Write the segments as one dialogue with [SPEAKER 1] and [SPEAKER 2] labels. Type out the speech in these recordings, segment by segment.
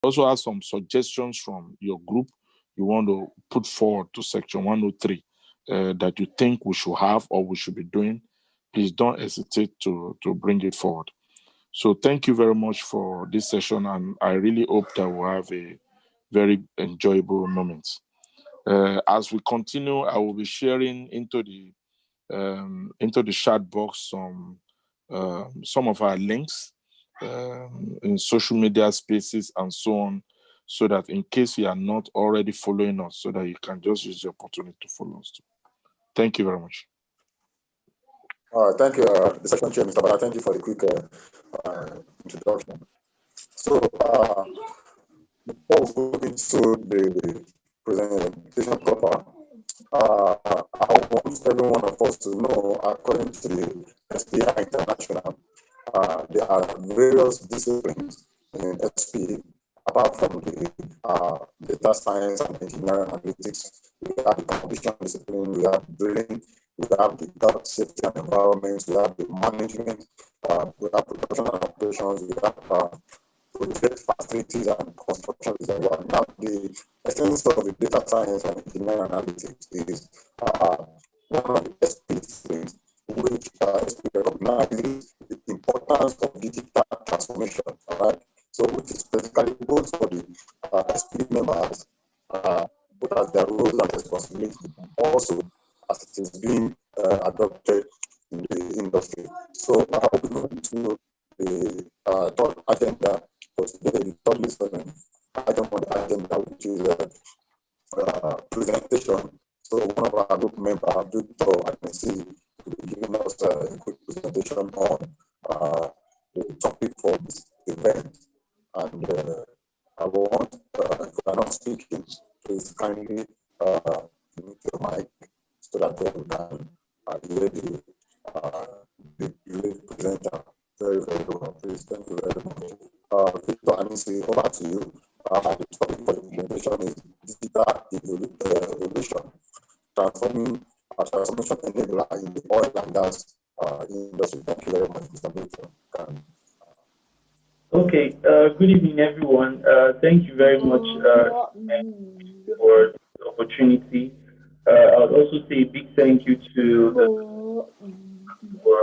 [SPEAKER 1] also have some suggestions from your group you want to put forward to Section 103 that you think we should have or we should be doing, please don't hesitate to bring it forward. So thank you very much for this session, and I really hope that we'll have a very enjoyable moment. As we continue, I will be sharing into the chat box some of our links in social media spaces and so on, so that in case you are not already following us, so that you can just use the opportunity to follow us too. Thank you very much.
[SPEAKER 2] Thank you, the Section Chair, Mr. Bala. Thank you for the quick introduction. So, before we go into the presentation proper, I want every one of us to know, according to the SPE International, there are various disciplines in SPE, apart from the data science and engineering analytics. We have the competition discipline, we have drilling, we have the health, safety and environment, we have the management, we have production and operations, we have project facilities and construction design. Now, the essence of the data science and engineering analytics is one of the SPE disciplines in which SPE recognizes the importance of digital transformation, all right? So, which is basically both for the SPE members, both as their roles and responsibilities, also as it is being adopted in the industry. So, we're going to the third agenda for today, the third listening item on the agenda, which is presentation. So, one of our group members, Victor, I can see, will be giving us a quick presentation on the topic for this event. And I want, if you are not speaking, please kindly mute your mic so that we can hear the presenter very, very well. Please, thank you very much. Victor, Anisi, over to you. The topic for the presentation is digital evolution, transformation enabler in the oil and gas industry. Thank you very much, Mr. Victor.
[SPEAKER 3] Okay, good evening, everyone. Thank you very much for the opportunity. I would also say a big thank you to for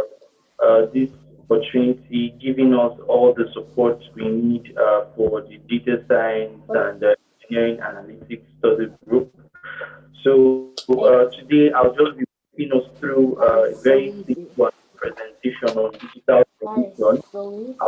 [SPEAKER 3] this opportunity, giving us all the support we need for the data science and engineering analytics study group. So today I'll just be taking us through a very simple presentation on digital evolution.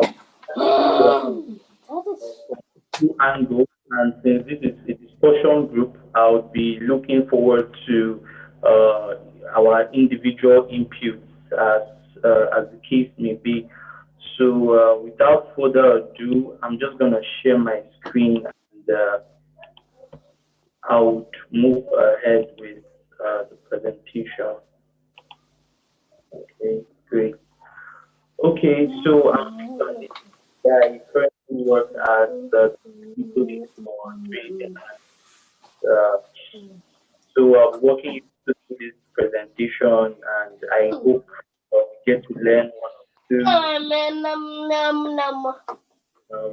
[SPEAKER 3] Two angles, and since this is a discussion group, I'll be looking forward to our individual inputs as the case may be. So without further ado, I'm just going to share my screen, and I would move ahead with the presentation. Okay, great. Okay, so I currently work as the people for trading. So I'm working to this presentation, and I hope we get to learn one or two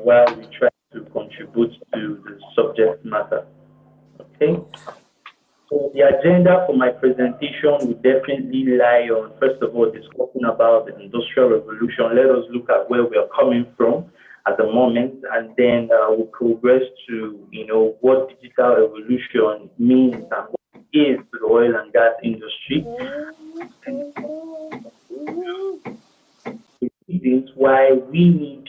[SPEAKER 3] while we try to contribute to the subject matter. Okay. So the agenda for my presentation will definitely lie on, first of all, discussing about the Industrial Revolution. Let us look at where we are coming from at the moment, and then we'll progress to, what digital evolution means and what it is to the oil and gas industry. The reasons why we need,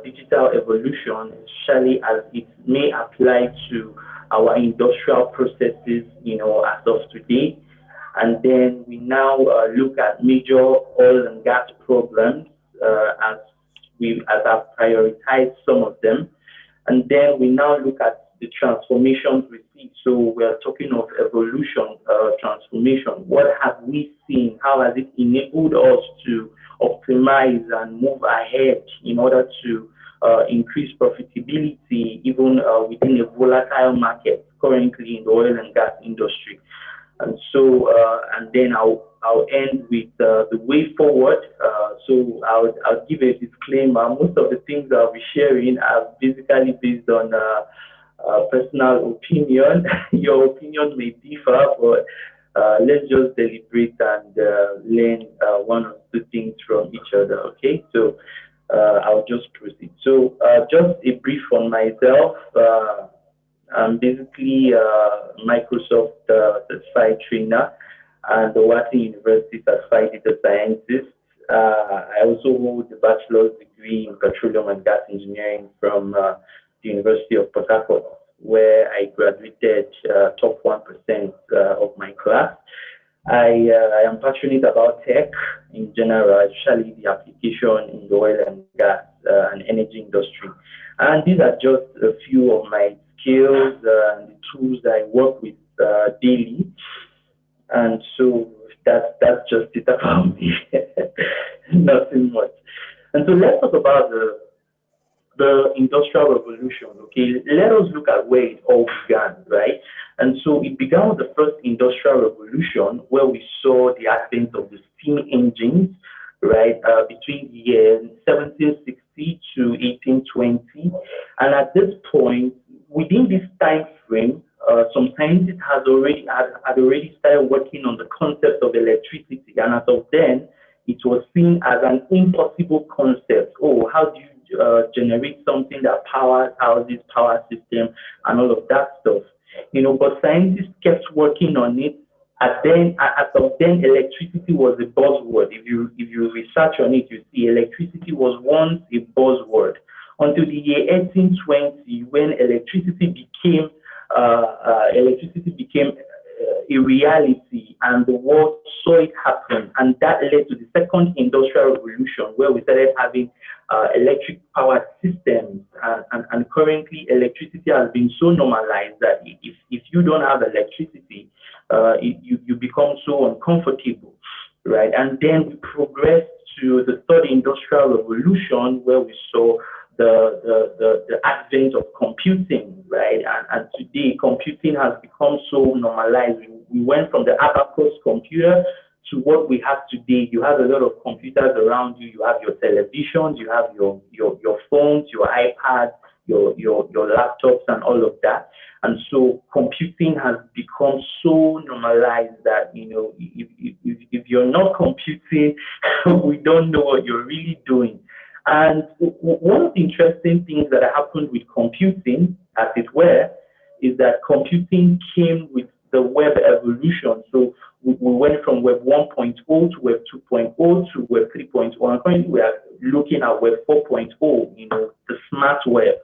[SPEAKER 3] digital evolution, especially as it may apply to our industrial processes, as of today. And then we now look at major oil and gas problems as I've prioritized some of them. And then we now look at the transformations we see. So we are talking of evolution, transformation. What have we seen? How has it enabled us to optimize and move ahead in order to increase profitability, even within a volatile market currently in the oil and gas industry? And so, and then I'll end with the way forward. So I'll give a disclaimer. Most of the things I'll be sharing are basically based on personal opinion. Your opinion may differ, but let's just deliberate and learn one or two things from each other. Okay, so I'll just proceed. So just a brief on myself. I'm basically a Microsoft certified trainer and the Wharton University certified data scientist. I also hold a bachelor's degree in petroleum and gas engineering from the University of Port Harcourt, where I graduated top 1% of my class. I am passionate about tech in general, especially the application in the oil and gas and energy industry. And these are just a few of my skills and the tools that I work with daily. And so that's just it about me. Nothing much. And so let's talk about the Industrial Revolution. Okay, let us look at where it all began, right? And so it began with the first Industrial Revolution, where we saw the advent of the steam engines, right, between the year 1760 to 1820. And at this point, within this time frame, some scientists had already started working on the concept of electricity, and as of then, it was seen as an impossible concept. Oh, how do you generate something that powers houses, power system, and all of that stuff? You know, but scientists kept working on it. And then, as of then, electricity was a buzzword. If you research on it, you see electricity was once a buzzword until the year 1820, when electricity became a reality, and the world saw it happen, and that led to the second industrial revolution, where we started having electric powered systems, and currently electricity has been so normalized that if you don't have electricity, you become so uncomfortable, right? And then we progressed to the third industrial revolution, where we saw the advent of computing, right? And today, computing has become so normalized. We went from the abacus computer to what we have today. You have a lot of computers around you. You have your televisions, you have your phones, your iPads, your laptops, and all of that. And so computing has become so normalized that, you know, if you're not computing, we don't know what you're really doing. And one of the interesting things that happened with computing, as it were, is that computing came with the web evolution. So we went from Web 1.0 to Web 2.0 to Web 3.0, and currently we are looking at Web 4.0, you know, the smart web,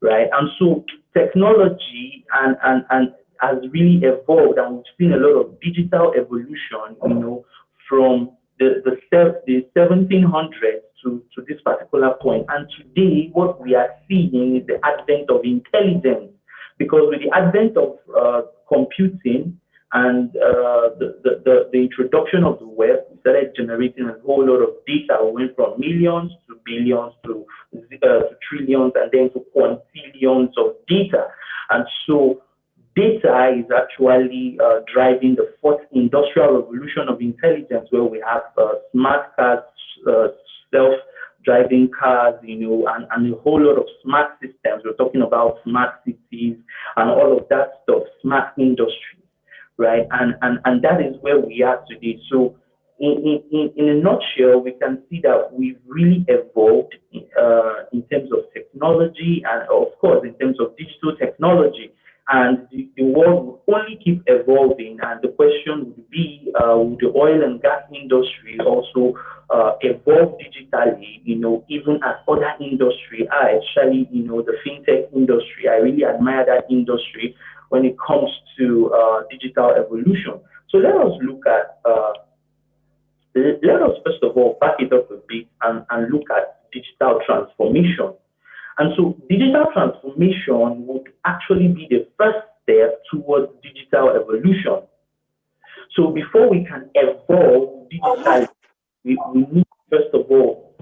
[SPEAKER 3] right? And so technology and has really evolved, and we've seen a lot of digital evolution, you know, from the 1700s to this particular point. And today, what we are seeing is the advent of intelligence, because with the advent of computing and the introduction of the web, we started generating a whole lot of data. We went from millions to billions to trillions, and then to quintillions of data. And so data is actually driving the fourth industrial revolution of intelligence, where we have smart cars, self-driving cars, you know, and a whole lot of smart systems. We're talking about smart cities and all of that stuff, smart industries, right? And that is where we are today. So in a nutshell, we can see that we've really evolved in terms of technology, and of course, in terms of digital technology. And the world will only keep evolving. And the question would be, would the oil and gas industry also evolve digitally, you know, even as other industry are, especially, you know, the fintech industry. I really admire that industry when it comes to digital evolution. So let us look at, let us first of all back it up a bit and look at digital transformation. And so digital transformation would actually be the first step towards digital evolution. So before we can evolve digitally, we need, first of all,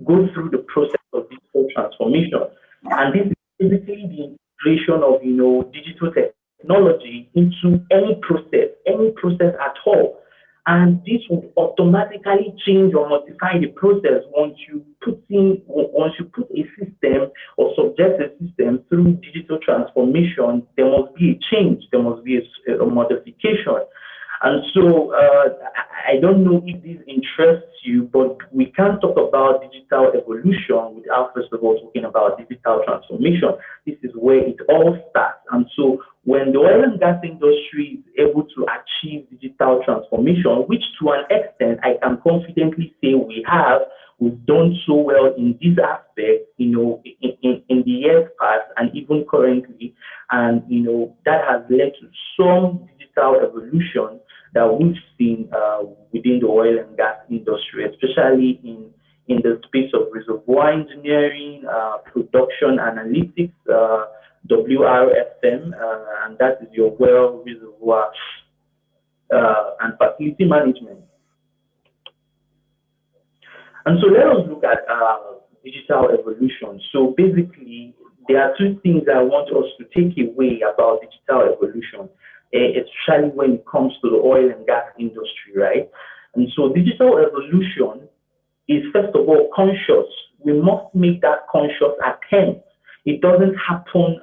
[SPEAKER 3] go through the process of digital transformation. And this is basically the integration of, you know, digital technology into any process process at all. And this will automatically change or modify the process once you put a system or subject a system through digital transformation. There must be a change, there must be a modification. And so I don't know if this interests you, but we can't talk about digital evolution without first of all talking about digital transformation. This is where it all starts. And so when the oil and gas industry is able to achieve digital transformation, which to an extent I can confidently say we've done so well in this aspect, in the years past and even currently, and that has led to some digital evolution that we've seen within the oil and gas industry, especially in the space of reservoir engineering, production analytics, WRFM, and that is your well, reservoir, and facility management. And so let us look at digital evolution. So basically, there are two things I want us to take away about digital evolution, especially when it comes to the oil and gas industry, right? And so digital evolution is first of all conscious. We must make that conscious attempt. It doesn't happen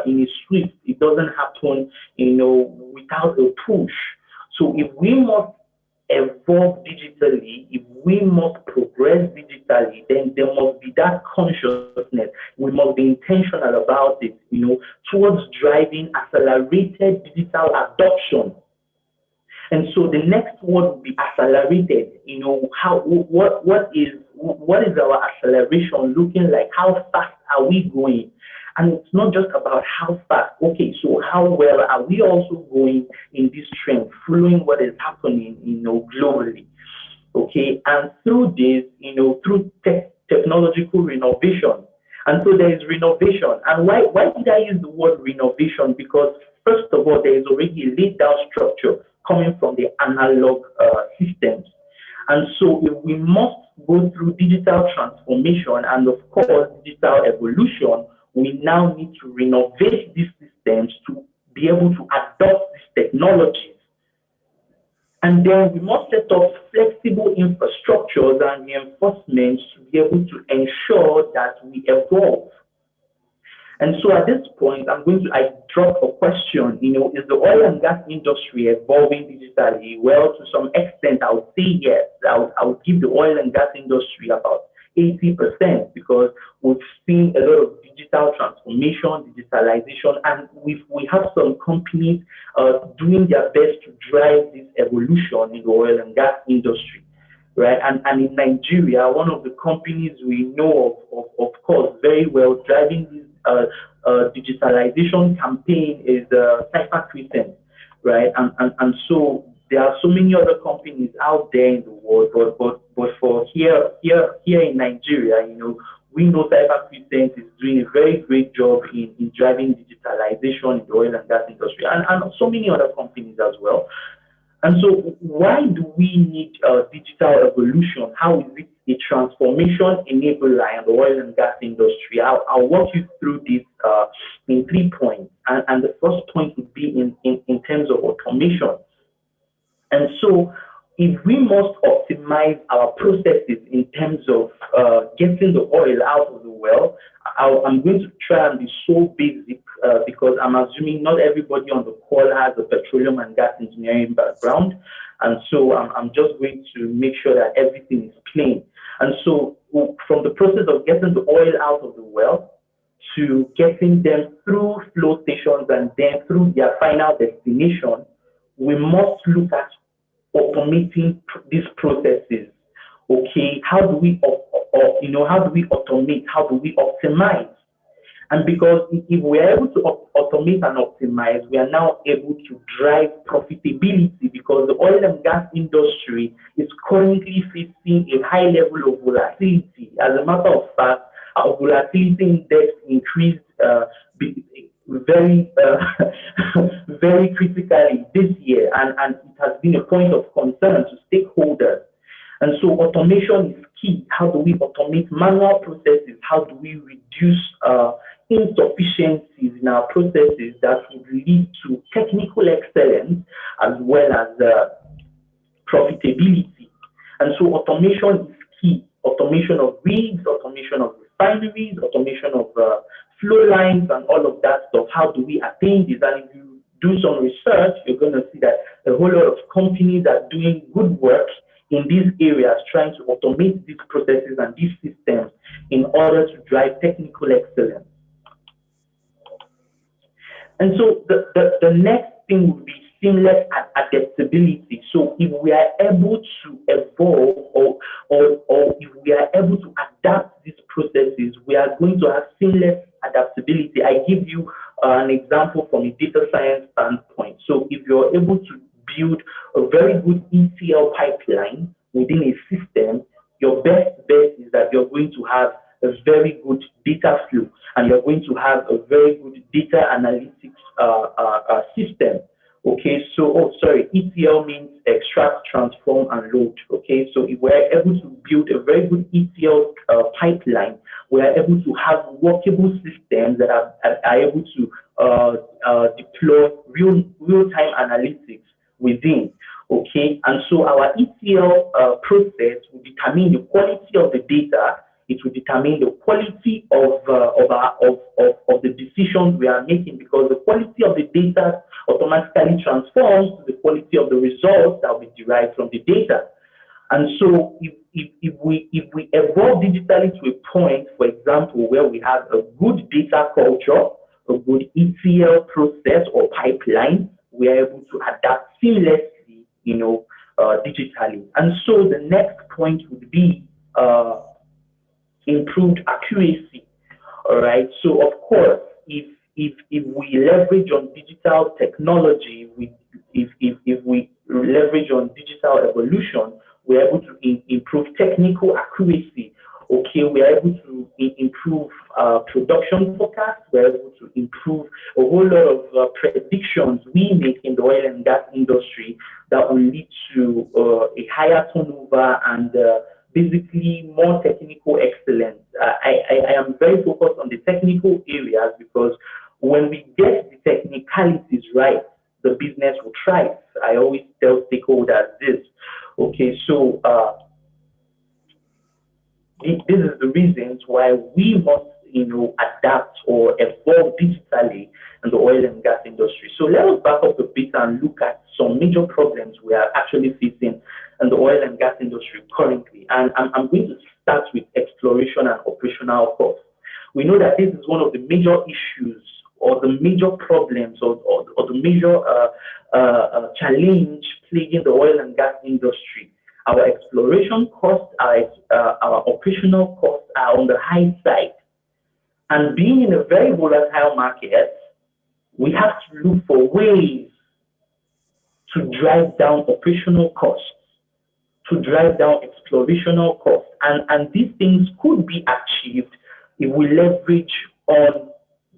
[SPEAKER 3] in a swift. It doesn't happen, without a push. So if we must evolve digitally, if we must progress digitally, then there must be that consciousness. We must be intentional about it, towards driving accelerated digital adoption. And so the next word will be accelerated. What is our acceleration looking like? How fast are we going? And it's not just about how fast. Okay, so how well are we also going in this trend, following what is happening, globally? Okay, and through this, through technological renovation. And so there is renovation. And why did I use the word renovation? Because first of all, there is already a laid down structure coming from the analog systems. And so if we must go through digital transformation and of course digital evolution, we now need to renovate these systems to be able to adopt these technologies. And then we must set up flexible infrastructures and reinforcements to be able to ensure that we evolve. And so at this point, I drop a question, is the oil and gas industry evolving digitally? Well, to some extent, I would say yes. I would give the oil and gas industry about 80% because we've seen a lot of digital transformation, digitalization, and we have some companies doing their best to drive this evolution in the oil and gas industry, right? And in Nigeria, one of the companies we know of course, very well driving this digitalization campaign is Crypto, right? And so there are so many other companies out there in the world, but for here in Nigeria, we know Crypto is doing a very great job in driving digitalization in the oil and gas industry, and so many other companies as well. And so why do we need digital evolution? How is it a transformation enabler in the oil and gas industry? I'll walk you through this in 3 points. And the first point would be in terms of automation. And so if we must optimize our processes in terms of getting the oil out of the well, I'm going to try and be so basic because I'm assuming not everybody on the call has a petroleum and gas engineering background. And so I'm just going to make sure that everything is plain. And so from the process of getting the oil out of the well to getting them through flow stations and then through their final destination, we must look at automating these processes. Okay, how do we automate? How do we optimize? And because if we are able to automate and optimize, we are now able to drive profitability because the oil and gas industry is currently facing a high level of volatility. As a matter of fact, our volatility index increased very very critically this year, and it has been a point of concern to stakeholders. And so automation is key. How do we automate manual processes? How do we reduce insufficiencies in our processes that would lead to technical excellence as well as profitability. And so automation is key. Automation of rigs, automation of refineries, automation of flow lines, and all of that stuff. How do we attain this? And if you do some research, you're going to see that a whole lot of companies are doing good work in these areas, trying to automate these processes and these systems in order to drive technical excellence. And so the next thing would be seamless adaptability. So if we are able to evolve or if we are able to adapt these processes, we are going to have seamless adaptability. I give you an example from a data science standpoint. So if you're able to build a very good ETL pipeline within a system, your best bet is that you're going to have a very good data flow and you're going to have a very good data analytics system. Okay, so, ETL means extract, transform, and load. Okay, so if we're able to build a very good ETL pipeline, we are able to have workable systems that are able to deploy real-time analytics within. Okay, and so our ETL process will determine the quality of the data. It will determine the quality of the decisions we are making, because the quality of the data automatically transforms to the quality of the results that we derive from the data. And so if we evolve digitally to a point, for example, where we have a good data culture, a good ETL process or pipeline, we are able to adapt seamlessly, digitally. And so the next point would be improved accuracy. All right. So of course, if we leverage on digital technology, if we leverage on digital evolution, we're able to improve technical accuracy. Okay, we're able to improve production forecasts. We're able to improve a whole lot of predictions we make in the oil and gas industry that will lead to a higher turnover and basically more technical excellence. I am very focused on the technical areas because when we get the technicalities right, the business will thrive. I always tell stakeholders this. Okay, so this is the reasons why we must, adapt or evolve digitally in the oil and gas industry. So let us back up a bit and look at some major problems we are actually facing in the oil and gas industry currently. And I'm going to start with exploration and operational costs. We know that this is one of the major issues or the major problems or the major challenge plaguing the oil and gas industry. Our exploration costs, our operational costs are on the high side. And being in a very volatile market, we have to look for ways to drive down operational costs, to drive down explorational costs. And these things could be achieved if we leverage on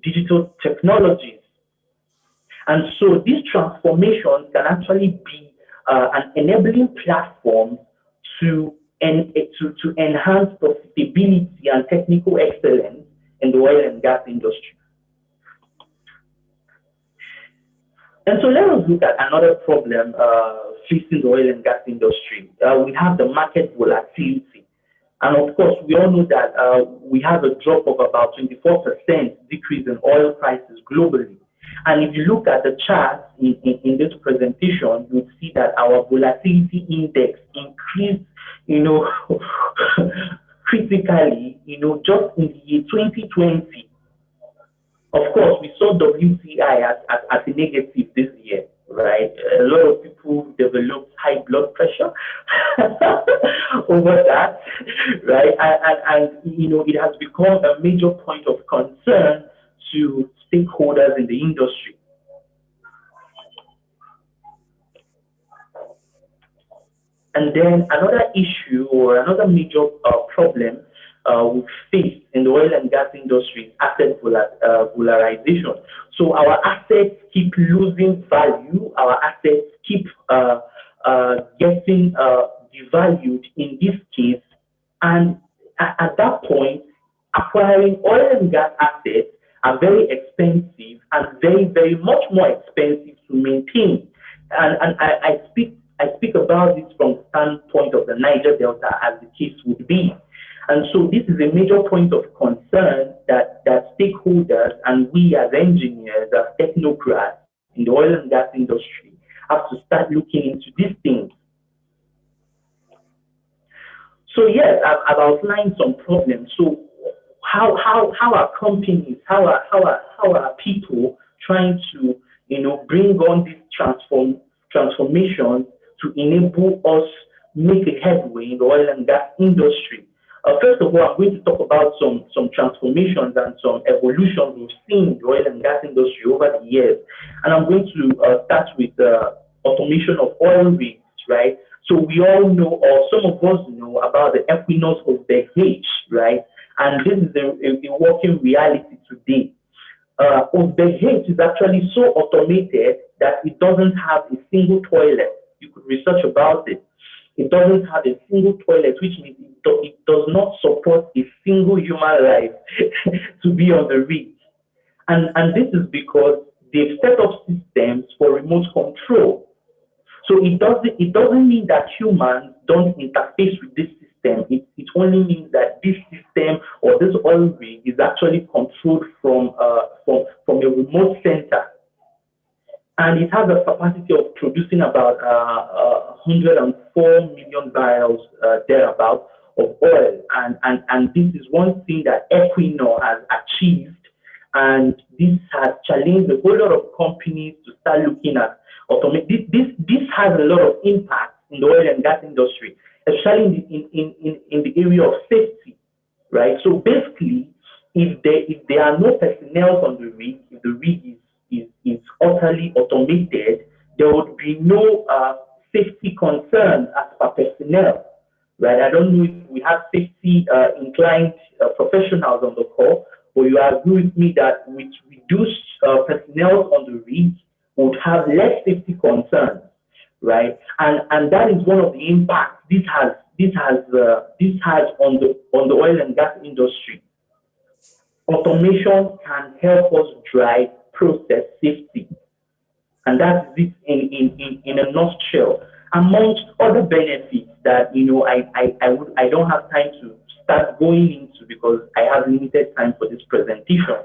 [SPEAKER 3] digital technologies. And so these transformations can actually be an enabling platform to enhance profitability and technical excellence in the oil and gas industry. And so let us look at another problem facing the oil and gas industry. We have the market volatility. And of course, we all know that we have a drop of about 24% decrease in oil prices globally. And if you look at the chart in this presentation, you'll see that our volatility index increased, critically, just in the year 2020. Of course, we saw WTI as a negative this year, right? A lot of people developed high blood pressure over that, right? And it has become a major point of concern to stakeholders in the industry. And then another issue or another major problem we face in the oil and gas industry is asset volatilization. So our assets keep losing value. Our assets keep getting devalued in this case. And at that point, acquiring oil and gas assets are very expensive and very, very much more expensive to maintain. And I speak about this from the standpoint of the Niger Delta, as the case would be. And so this is a major point of concern that stakeholders and we as engineers, as technocrats in the oil and gas industry have to start looking into these things. So yes, I've outlined some problems. So how are companies, how are people trying to bring on these transformations to enable us make a headway in the oil and gas industry? First of all, I'm going to talk about some transformations and some evolutions we've seen in the oil and gas industry over the years. And I'm going to start with automation of oil rigs, right? So we all know, or some of us know, about the Equinox of the H, right? And this is a working reality today. H is actually so automated that it doesn't have a single toilet. You could research about it. It doesn't have a single toilet, which means it does not support a single human life to be on the rig. And this is because they've set up systems for remote control. So it doesn't mean that humans don't interface with this system. It only means that this system or this oil rig is actually controlled from a remote center. And it has a capacity of producing about 104 million barrels thereabout of oil. And this is one thing that Equinor has achieved. And this has challenged a whole lot of companies to start looking at automation. This has a lot of impact in the oil and gas industry, especially in the area of safety, right? So basically, if there are no personnel on the rig, if the rig is utterly automated, there would be no safety concern as per personnel, right? I don't know if we have safety inclined professionals on the call, but you agree with me that with reduced personnel on the rig, would have less safety concerns, right? And that is one of the impacts this has on the oil and gas industry. Automation can help us drive process safety, and that's it in a nutshell. Amongst other benefits that I don't have time to start going into because I have limited time for this presentation.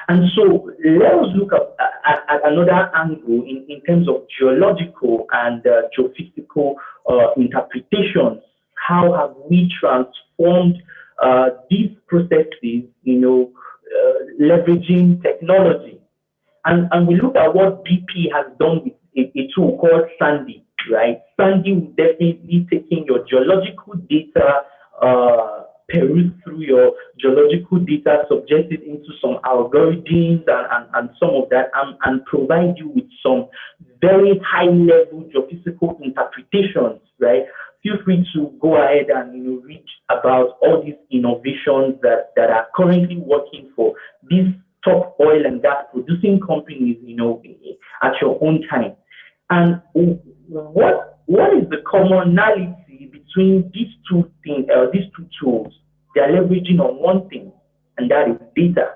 [SPEAKER 3] And so let us look at another angle in terms of geological and geophysical interpretations. How have we transformed these processes, leveraging technology? And we look at what BP has done with a tool called Sandy, right? Sandy will definitely taking your geological data, peruse through your geological data, subject it into some algorithms and some of that, and provide you with some very high-level geophysical interpretations, right? Feel free to go ahead and read about all these innovations that are currently working for these top oil and gas producing companies, at your own time. And what is the commonality between these two things, these two tools? They are leveraging on one thing, and that is data.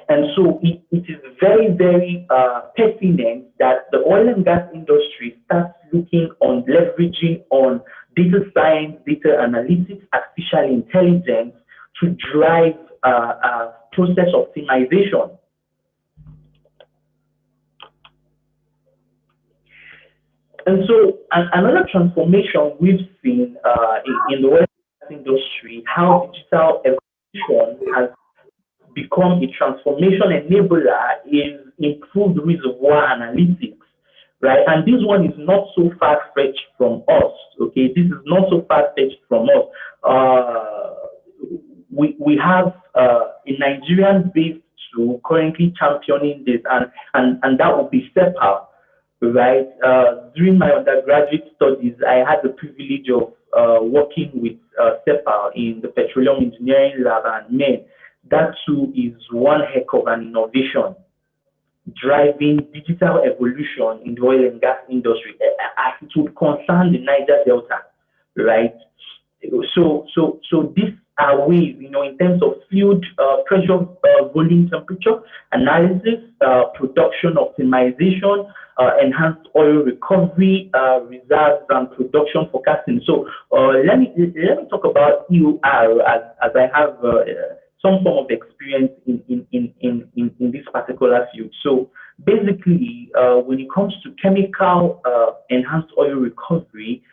[SPEAKER 3] And so it is very, very pertinent that the oil and gas industry starts looking on leveraging on data science, data analytics, artificial intelligence to drive process optimization. And so another transformation we've seen in the oil and gas industry, how digital evolution has become a transformation enabler, is improved reservoir analytics, right? And this one is not so far-fetched from us, okay? This is not so far-fetched from us. We have a Nigerian-based tool currently championing this, and that would be SEPA, right? During my undergraduate studies, I had the privilege of working with SEPA in the petroleum engineering lab, and man, that too is one heck of an innovation, driving digital evolution in the oil and gas industry. It would concern the Niger Delta, right? So are ways, in terms of fluid pressure, volume, temperature analysis, production optimization, enhanced oil recovery, reserves and production forecasting. So let me talk about EOR as I have some form of experience in this particular field. So basically, when it comes to chemical enhanced oil recovery,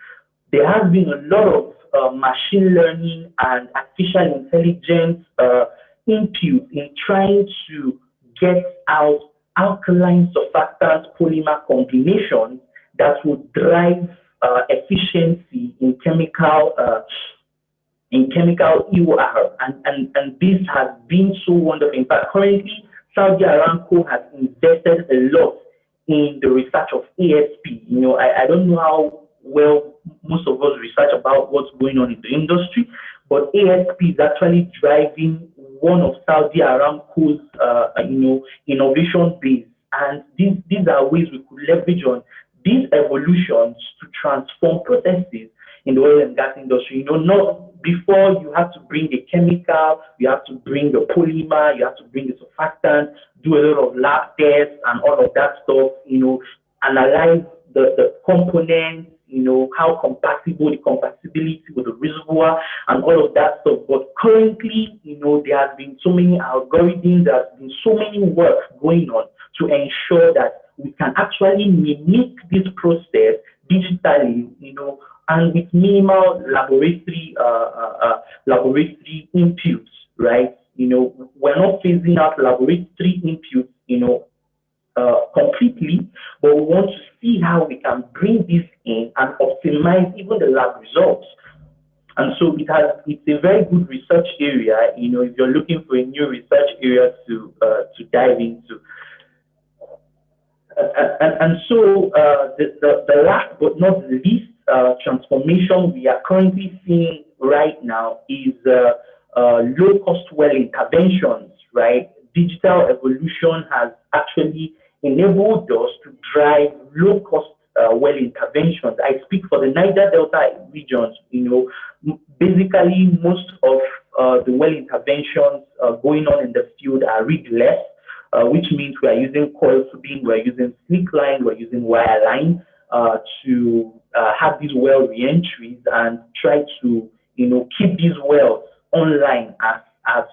[SPEAKER 3] there has been a lot of machine learning and artificial intelligence input in trying to get out alkaline surfactant polymer combinations that would drive efficiency in chemical EOR, and this has been so wonderful. In fact, currently Saudi Aramco has invested a lot in the research of ASP. I don't know how well most of us research about what's going on in the industry, but ASP is actually driving one of Saudi Aramco's innovation base, and these are ways we could leverage on these evolutions to transform processes in the oil and gas industry. Not before you have to bring a chemical, you have to bring the polymer, you have to bring the surfactant, do a lot of lab tests and all of that stuff, analyze the components, how compatible, the compatibility with the reservoir and all of that stuff. But currently, there has been so many algorithms, there has been so many work going on to ensure that we can actually mimic this process digitally, and with minimal laboratory inputs, right? We're not phasing out laboratory inputs, completely, but we want to see how we can bring this in and optimize even the lab results. And so it's a very good research area, if you're looking for a new research area to dive into. And so the last but not the least transformation we are currently seeing right now is low-cost well interventions, right? Digital evolution has actually enabled us to drive low-cost well interventions. I speak for the Niger Delta regions. Basically most of the well interventions going on in the field are rigless, which means we are using coil tubing, we are using slick line, we are using wire line to have these well reentries and try to keep these wells online as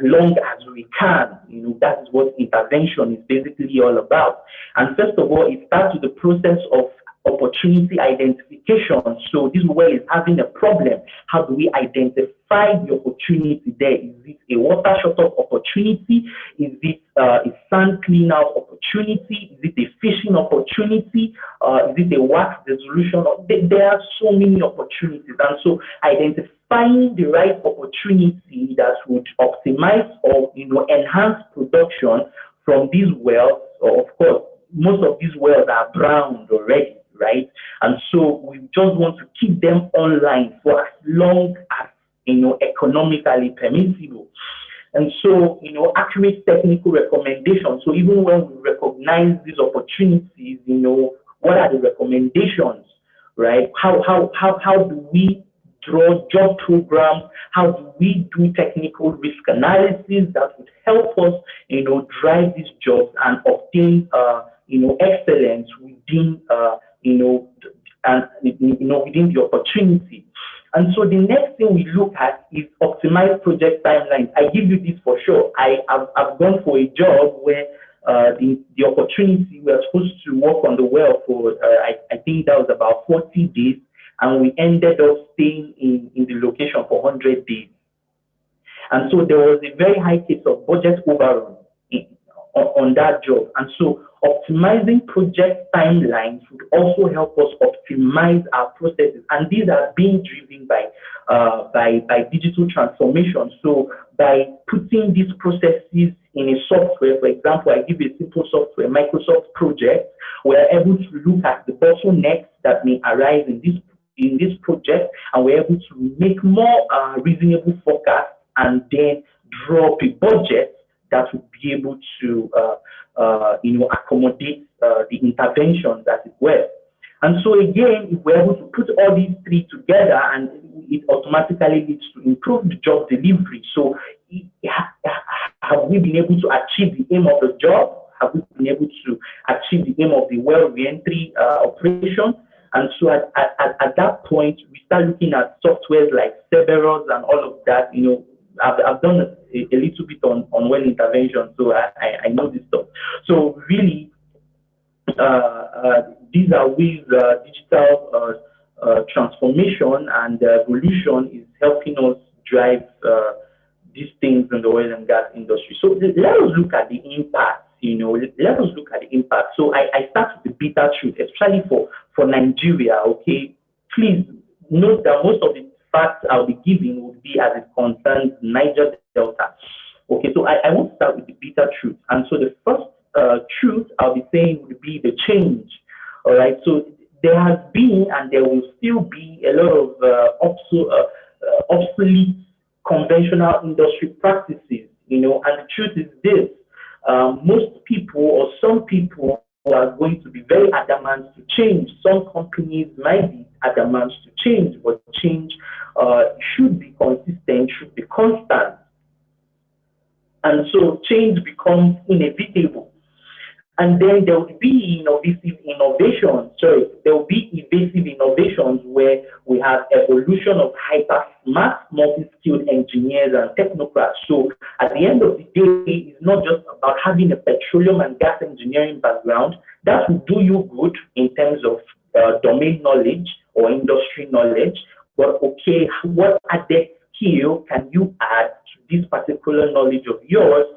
[SPEAKER 3] long as we can. That is what intervention is basically all about. And first of all, it starts with the process of opportunity identification. So this well is having a problem. How do we identify the opportunity there? Is it a water shut-off opportunity? Is it a sand clean-out opportunity? Is it a fishing opportunity? Is it a wax dissolution? There are so many opportunities. And so identifying the right opportunity that would optimize or enhance production from these wells. Of course, most of these wells are browned already, right? And so we just want to keep them online for as long as economically permissible. And so, accurate technical recommendations. So even when we recognize these opportunities, what are the recommendations, right? How do we draw job programs? How do we do technical risk analysis that would help us, drive these jobs and obtain, excellence within, within the opportunity. And so the next thing we look at is optimize project timelines. I give you this for sure. I've gone for a job where the opportunity, we were supposed to work on the well for, I think that was about 40 days, and we ended up staying in the location for 100 days. And so there was a very high case of budget overrun on that job. And so optimizing project timelines would also help us optimize our processes. And these are being driven by digital transformation. So by putting these processes in a software, for example, I give you a simple software, Microsoft project, we're able to look at the bottlenecks that may arise in this project, and we're able to make more reasonable forecasts and then draw up a budget that would be able to, accommodate the interventions as it were. And so again, if we're able to put all these three together, and it automatically leads to improved job delivery. So have we been able to achieve the aim of the job? Have we been able to achieve the aim of the well reentry operation? And so at that point, we start looking at softwares like Cerberus and all of that. I've done a little bit on well intervention, so I know this stuff. So really, these are ways digital transformation and evolution is helping us drive these things in the oil and gas industry. So let us look at the impact. Let us look at the impact. So I start with the bitter truth, especially for Nigeria. Okay, please note that most of the facts I'll be giving would be as it concerns Niger Delta. Okay, so I want to start with the bitter truth. And so the first truth I'll be saying would be the change. All right, so there has been and there will still be a lot of obsolete conventional industry practices, and the truth is this: most people or some people are going to be very adamant to change. Some companies might be adamant to change, but change should be consistent, should be constant. And so change becomes inevitable. And then there will be evasive innovations where we have evolution of hyper smart, multi-skilled engineers and technocrats. So at the end of the day, it's not just about having a petroleum and gas engineering background. That will do you good in terms of domain knowledge or industry knowledge. But okay, what added skill can you add to this particular knowledge of yours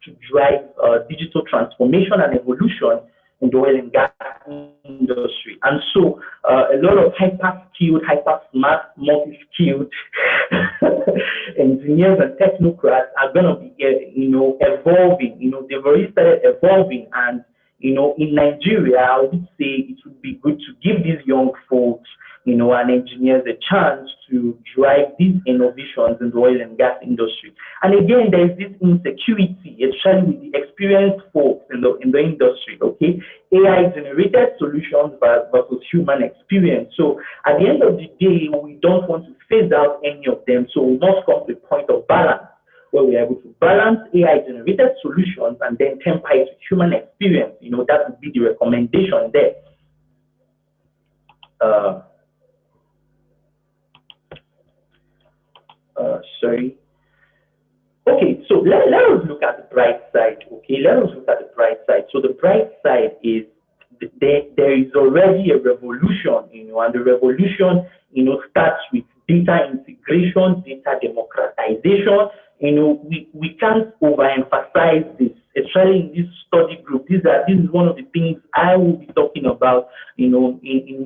[SPEAKER 3] to drive digital transformation and evolution in the oil and gas industry? And so a lot of hyper-skilled, hyper-smart, multi-skilled engineers and technocrats are going to be, evolving. They've already started evolving. And, in Nigeria, I would say it would be good to give these young folks, and engineers a chance to drive these innovations in the oil and gas industry. And again, there is this insecurity, especially with the experienced folks in the industry, okay? AI-generated solutions versus human experience. So at the end of the day, we don't want to phase out any of them. So we must come to a point of balance where we are able to balance AI-generated solutions and then temper it with human experience. That would be the recommendation there. Sorry. Okay, so let us look at the bright side. Okay, let us look at the bright side. So the bright side is there is already a revolution, and the revolution, starts with data integration, data democratization. We can't overemphasize this, especially in this study group. This is one of the things I will be talking about. In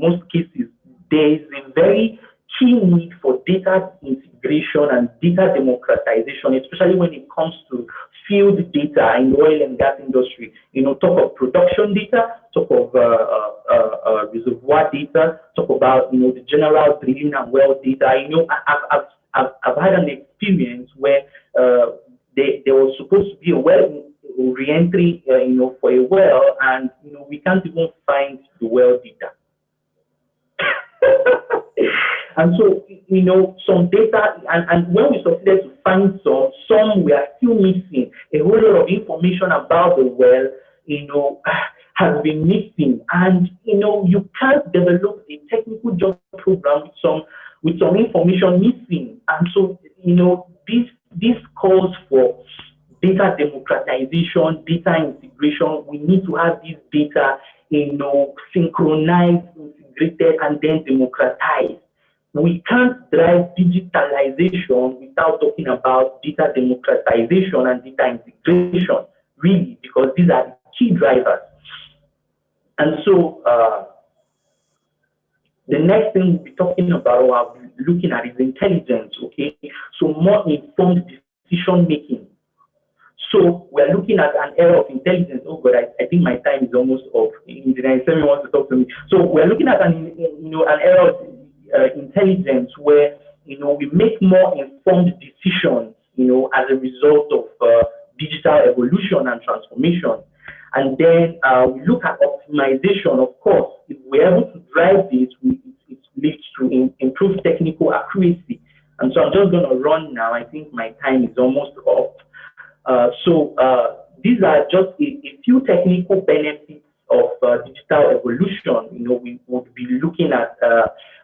[SPEAKER 3] most cases, there is a very key need for data integration and data democratization, especially when it comes to field data in the oil and gas industry. Talk of production data, talk of reservoir data, talk about the general drilling and well data. I've had an experience where there was supposed to be a well re-entry, for a well, and we can't even find the well data. And so, some data, and when we succeeded to find some we are still missing. A whole lot of information about the well, has been missing. And, you can't develop a technical job program with some information missing. And so, this calls for data democratization, data integration. We need to have this data, synchronized, integrated, and then democratized. We can't drive digitalization without talking about data democratization and data integration, really, because these are the key drivers. And so the next thing we'll be talking about or I'll be looking at is intelligence, okay? So more informed decision making. So we're looking at an era of intelligence. Oh God, I think my time is almost up. Engineer Semi wants to talk to me. So we're looking at an era of intelligence where we make more informed decisions as a result of digital evolution and transformation. And then we look at optimization. Of course, if we're able to drive this, it leads to improved technical accuracy. And so I'm just going to run now. I think my time is almost up. These are just a few technical benefits of digital evolution. We would be looking at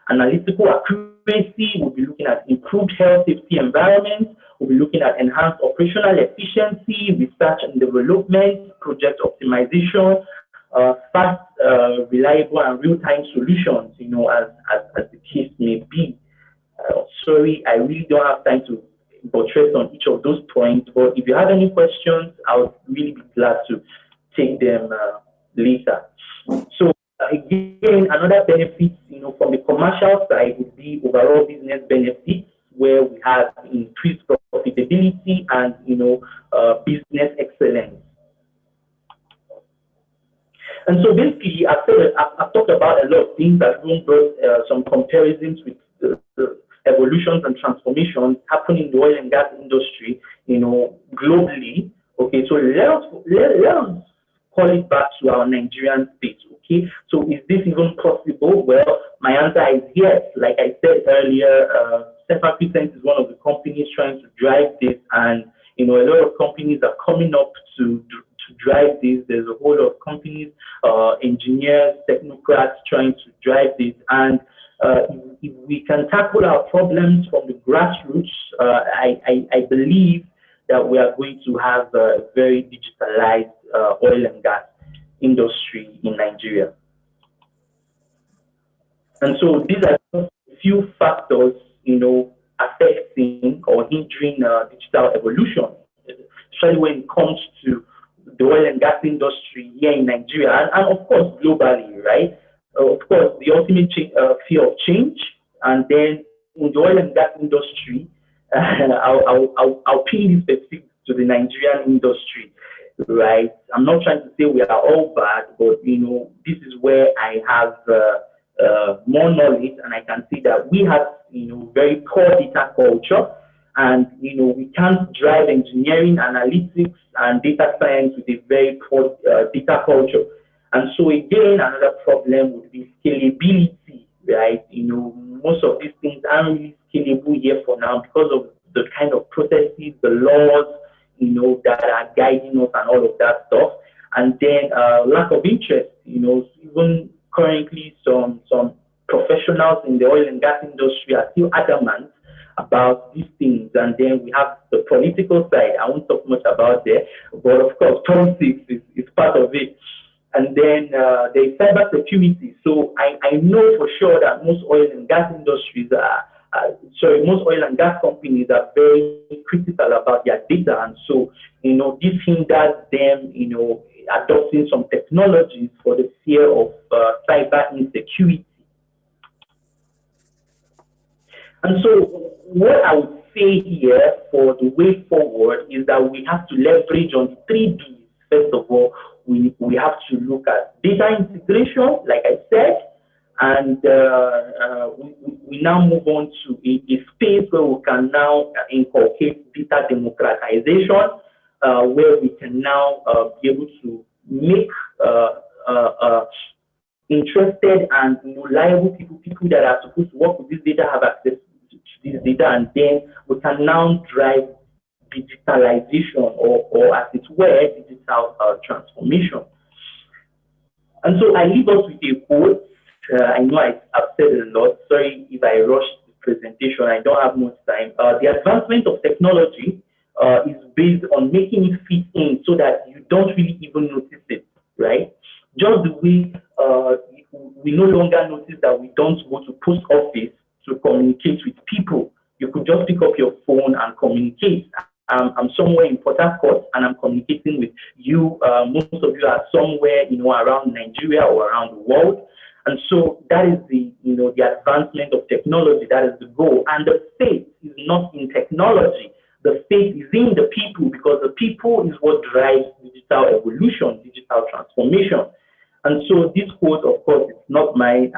[SPEAKER 3] analytical accuracy, we'll be looking at improved health safety environments, we'll be looking at enhanced operational efficiency, research and development, project optimization, fast, reliable, and real-time solutions, as the case may be. Sorry, I really don't have time to buttress on each of those points, but if you have any questions, I would really be glad to take them later. So again, another benefit, from the commercial side would be overall business benefits, where we have increased profitability and, business excellence. And so basically, I've talked about a lot of things. I've even brought some comparisons with the evolutions and transformations happening in the oil and gas industry, globally. Okay, so let us call it back to our Nigerian space. Okay, so is this even possible? Well, my answer is yes. Like I said earlier, Self-Acceptance is one of the companies trying to drive this, and a lot of companies are coming up to drive this. There's a whole lot of companies, engineers, technocrats trying to drive this, and if we can tackle our problems from the grassroots, I believe that we are going to have a very digitalized oil and gas industry in Nigeria. And so these are just a few factors, affecting or hindering digital evolution, especially when it comes to the oil and gas industry here in Nigeria, and of course globally, right? Of course, the ultimate fear of change, and then in the oil and gas industry, I'll pin this specific to the Nigerian industry, right? I'm not trying to say we are all bad, but this is where I have more knowledge, and I can see that we have very poor data culture, and we can't drive engineering, analytics, and data science with a very poor data culture. And so again, another problem would be scalability, right? Most of these things aren't really scalable here for now because of the kind of processes, the laws, that are guiding us and all of that stuff. And then lack of interest, even currently some professionals in the oil and gas industry are still adamant about these things. And then we have the political side. I won't talk much about that, but of course, politics is part of it. And then there's cyber security. So I know for sure that most oil and gas industries most oil and gas companies are very critical about their data. And so, this hinders them, adopting some technologies for the fear of cyber insecurity. And so what I would say here for the way forward is that we have to leverage on 3 Ds. First of all, we have to look at data integration, like I said, and we now move on to a space where we can now inculcate data democratization, where we can now be able to make interested and liable people that are supposed to work with this data have access to this data, and then we can now drive digitalization or as it were, digital transformation. And so I leave us with a quote. I know I've said a lot. Sorry if I rushed the presentation. I don't have much time. The advancement of technology is based on making it fit in so that you don't really even notice it, right? Just the way we no longer notice that we don't go to post office to communicate with people. You could just pick up your phone and communicate. I'm somewhere in Port Harcourt and I'm communicating with you. Most of you are somewhere, around Nigeria or around the world. And so that is the advancement of technology. That is the goal. And the faith is not in technology. The faith is in the people, because the people is what drives digital evolution, digital transformation. And so this quote, of course, it's not mine.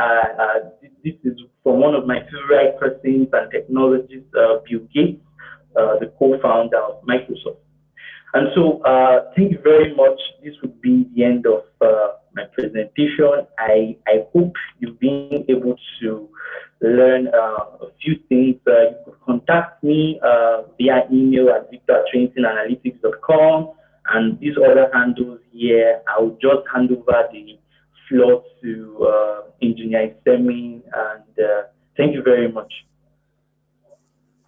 [SPEAKER 3] This is from one of my favorite persons and technologists, Bill Gates, the co-founder of Microsoft. And so thank you very much. This would be the end of my presentation. I hope you've been able to learn a few things. You could contact me via email at victor@trainingsanalytics.com, and these other handles here. I'll just hand over the floor to Engineer Semi, and thank you very much.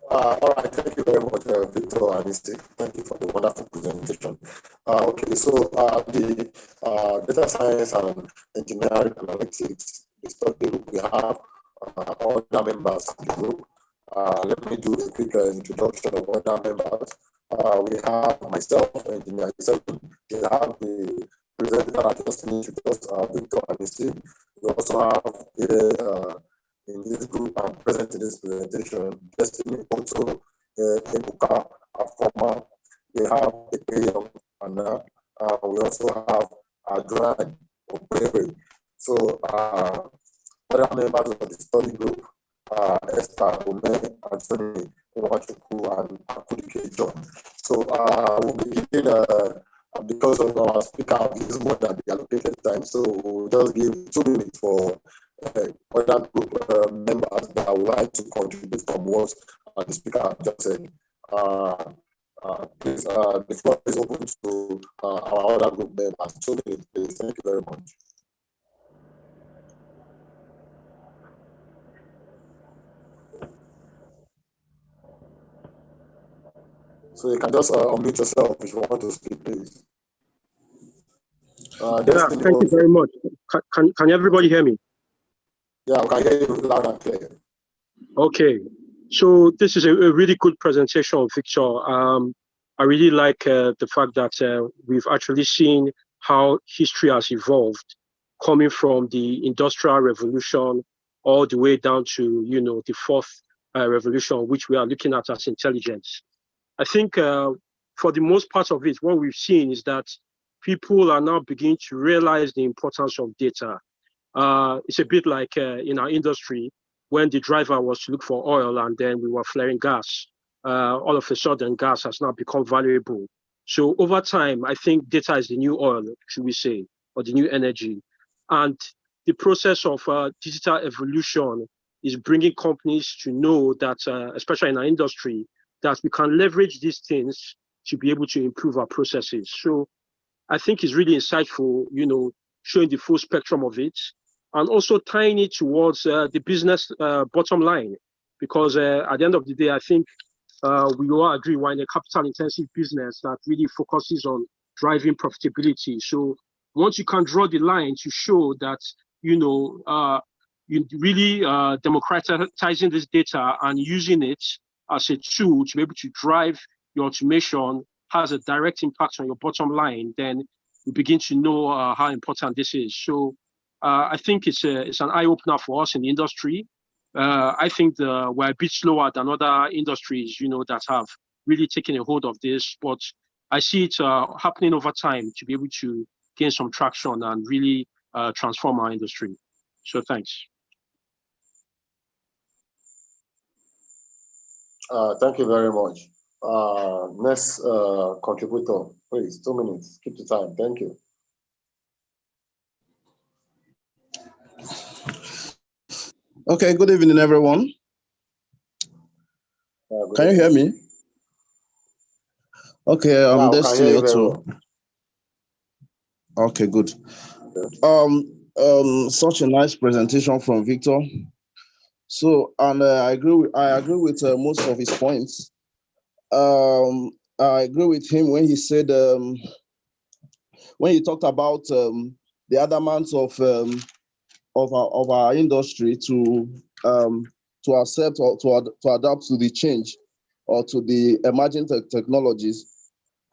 [SPEAKER 2] All right, thank you very much, Victor and Steve. Thank you for the wonderful presentation. Okay, so the data science and engineering analytics, the study group, we have other members of the group. Let me do a quick introduction of other members. We have myself, Engineer Seven. We have the presenter that just finished with us, Victor and Steve. We also have in this group and present in this presentation, Destiny also, Ebuka, Afoma, we have Epeyon, and we also have Adran Opere. So, other members of the study group, Esther, Ome, Anthony, Wachuku, and Akudike John. So, we'll begin because of our speaker is more than the allocated time, so we'll just give 2 minutes for other group members that would like to contribute from what the speaker just said. Please, the floor is open to our other group members. 2 minutes, please. Thank you very much. So you can just unmute yourself if you want to speak, please.
[SPEAKER 4] Thank you very much. Can everybody hear me?
[SPEAKER 2] Yeah, I can hear you loud and clear.
[SPEAKER 4] Okay, so this is a really good presentation, Victor. I really like the fact that we've actually seen how history has evolved, coming from the Industrial Revolution all the way down to, the fourth revolution, which we are looking at as intelligence. I think for the most part of it, what we've seen is that people are now beginning to realize the importance of data. It's a bit like in our industry, when the driver was to look for oil and then we were flaring gas. All of a sudden, gas has now become valuable. So over time, I think data is the new oil, should we say, or the new energy. And the process of digital evolution is bringing companies to know that, especially in our industry, that we can leverage these things to be able to improve our processes. So I think it's really insightful, showing the full spectrum of it, and also tying it towards the business bottom line. Because at the end of the day, I think we all agree we're in a capital-intensive business that really focuses on driving profitability. So once you can draw the line to show that, you really democratizing this data and using it as a tool to be able to drive your automation has a direct impact on your bottom line, then you begin to know how important this is. So I think it's an eye-opener for us in the industry. I think we're a bit slower than other industries, that have really taken a hold of this, but I see it happening over time to be able to gain some traction and really transform our industry. So thanks.
[SPEAKER 2] Thank you very much. Next contributor, please, 2 minutes. Keep the time. Thank you.
[SPEAKER 5] Okay, good evening, everyone. Can you hear me? Okay, I'm Destiny also. Okay, good. Such a nice presentation from Victor. So, and I agree with most of his points. I agree with him when he said, when he talked about the adamant of our industry to accept or to adapt to the change or to the emerging technologies,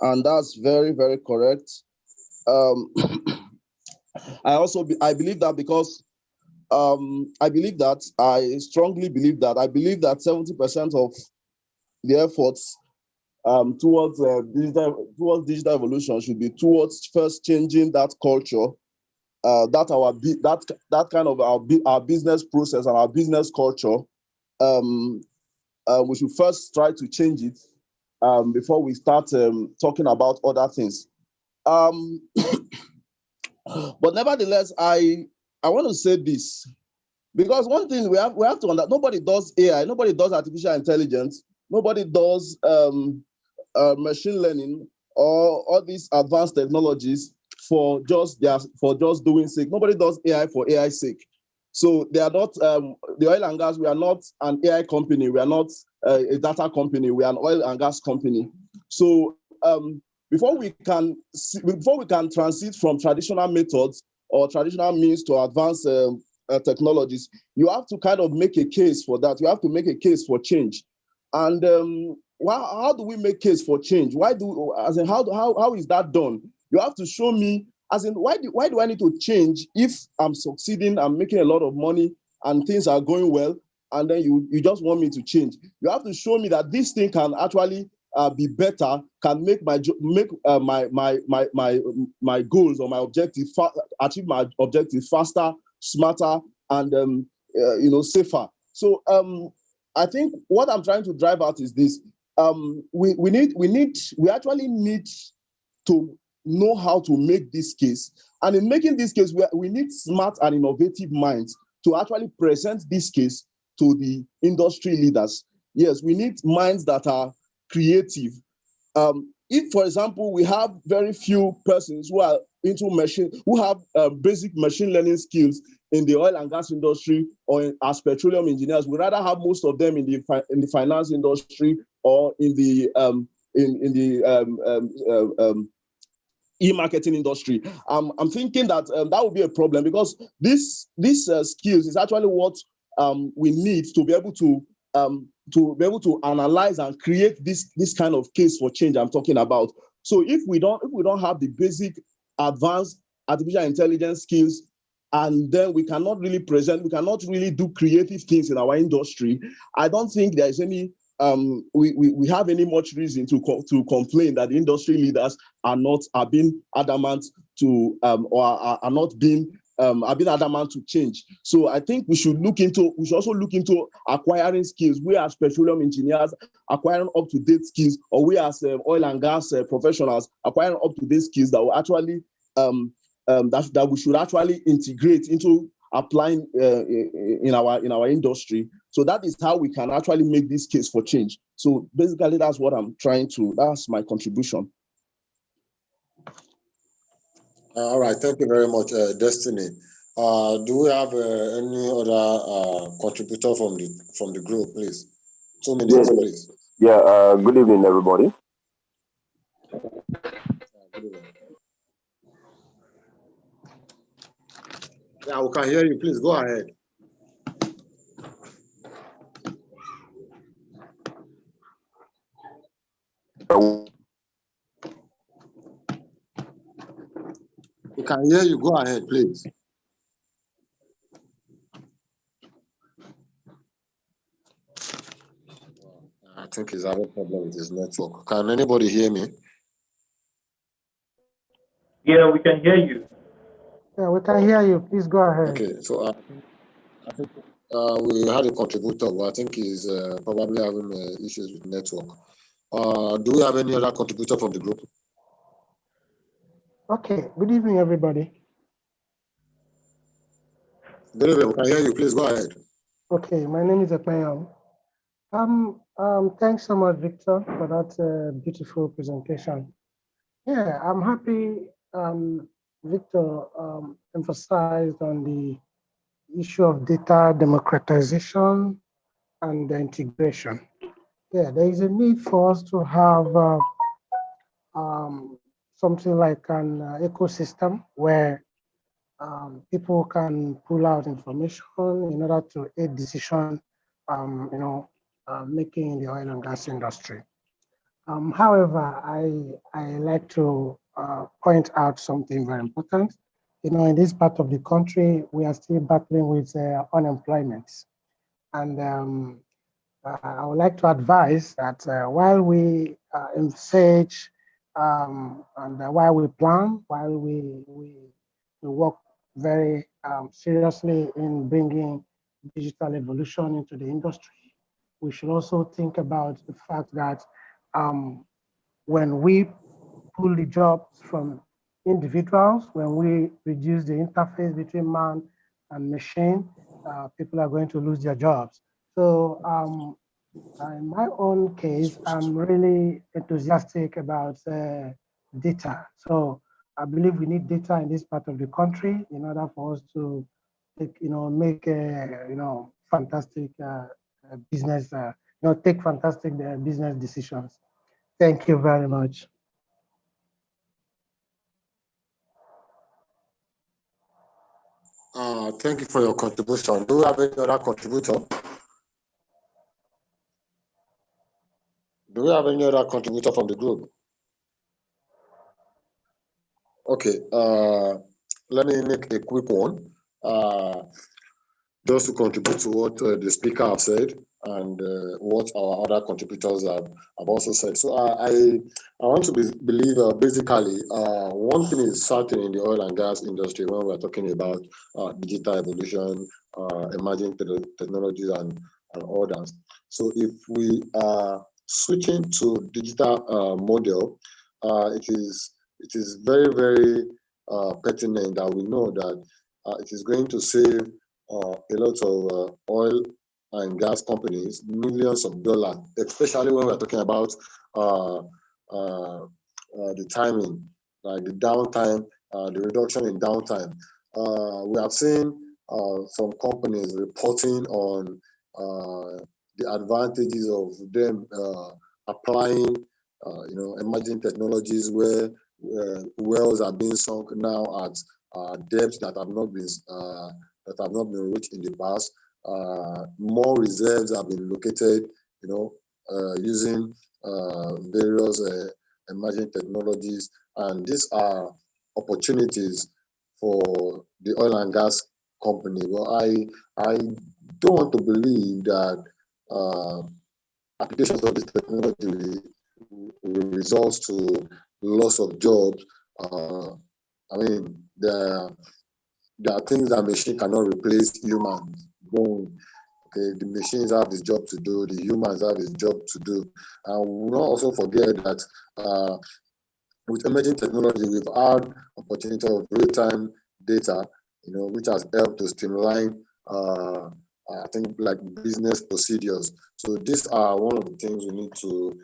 [SPEAKER 5] and that's very, very correct. I believe that because I strongly believe that 70% of the efforts towards digital evolution should be towards first changing that culture, that kind of our business process and our business culture. We should first try to change it before we start talking about other things. But nevertheless, I want to say this, because one thing we have to understand: nobody does AI, nobody does artificial intelligence, nobody does machine learning or all these advanced technologies for just doing sake. Nobody does AI for AI's sake. So they are not the oil and gas. We are not an AI company. We are not a data company. We are an oil and gas company. So before we can transit from traditional methods or traditional means to advanced technologies, you have to kind of make a case for that. You have to make a case for change. And how do we make case for change? How is that done? You have to show me, as in, why do I need to change if I'm succeeding, I'm making a lot of money and things are going well, and then you just want me to change? You have to show me that this thing can actually be better, can make my goals or my objective, achieve my objective faster, smarter, and safer. So I think what I'm trying to drive out is this: we actually need to know how to make this case, and in making this case, we need smart and innovative minds to actually present this case to the industry leaders. Yes, we need minds that are creative. If, for example, we have very few persons who are who have basic machine learning skills in the oil and gas industry or as petroleum engineers, we rather have most of them in the finance industry or in the e-marketing industry. I'm thinking that that would be a problem, because these skills is actually what we need to be able to analyze and create this kind of case for change I'm talking about. So if we don't have the basic advanced artificial intelligence skills, and then we cannot really do creative things in our industry, I don't think there is any we have any much reason to complain that the industry leaders are being adamant to change. So I think we should also look into acquiring skills. We as petroleum engineers acquiring up-to-date skills, or we as oil and gas professionals acquiring up-to-date skills that will actually that we should actually integrate into applying in our industry. So that is how we can actually make this case for change. So basically, that's my contribution.
[SPEAKER 2] All right, thank you very much, Destiny. Do we have any other contributor from the group, please? 2 minutes, please.
[SPEAKER 6] Yeah. Good evening, everybody.
[SPEAKER 2] Good evening. Yeah, we can hear you. Please go ahead. We can hear you. Go ahead, please. I think he's having a problem with his network. Can anybody hear me?
[SPEAKER 3] Yeah, we can hear you.
[SPEAKER 7] Yeah, we can hear you. Please go ahead.
[SPEAKER 2] Okay, so I think we had a contributor, but I think he's probably having issues with network. Do we have any other contributor from the group?
[SPEAKER 7] Okay, good evening, everybody.
[SPEAKER 2] Good evening, we can hear you. Please go ahead.
[SPEAKER 7] Okay, my name is Ekpeyam. Thanks so much, Victor, for that beautiful presentation. Yeah, I'm happy Victor emphasized on the issue of data democratization and the integration. Yeah, there is a need for us to have something like an ecosystem where people can pull out information in order to aid decision, making in the oil and gas industry. However, I like to point out something very important. In this part of the country, we are still battling with unemployment. And I would like to advise that while we envisage and while we plan, while we work very seriously in bringing digital evolution into the industry, we should also think about the fact that when we pull the jobs from individuals, when we reduce the interface between man and machine, people are going to lose their jobs. So in my own case, I'm really enthusiastic about data. So I believe we need data in this part of the country in order for us to make fantastic business, take fantastic business decisions. Thank you very much.
[SPEAKER 2] Thank you for your contribution. Do we have any other contributor? Do we have any other contributor from the group? Okay, let me make a quick one. Just to contribute to what the speaker have said and what our other contributors have also said. So I want to believe basically one thing is certain in the oil and gas industry when we're talking about digital evolution, emerging technologies and others. So if we are switching to digital model, it is very, very pertinent that we know that it is going to save a lot of oil and gas companies millions of dollars, especially when we're talking about the timing, like the downtime, the reduction in downtime. We have seen some companies reporting on the advantages of them applying, emerging technologies where wells are being sunk now at depths that have not been reached in the past. More reserves have been located, using various emerging technologies, and these are opportunities for the oil and gas company. Well, I don't want to believe that applications of this technology will result to loss of jobs. I mean, there are things that machine cannot replace humans. Okay, the machines have this job to do, the humans have this job to do. And we will not also forget that with emerging technology, we've had opportunity of real-time data, which has helped to streamline, I think, like business procedures. So these are one of the things we need to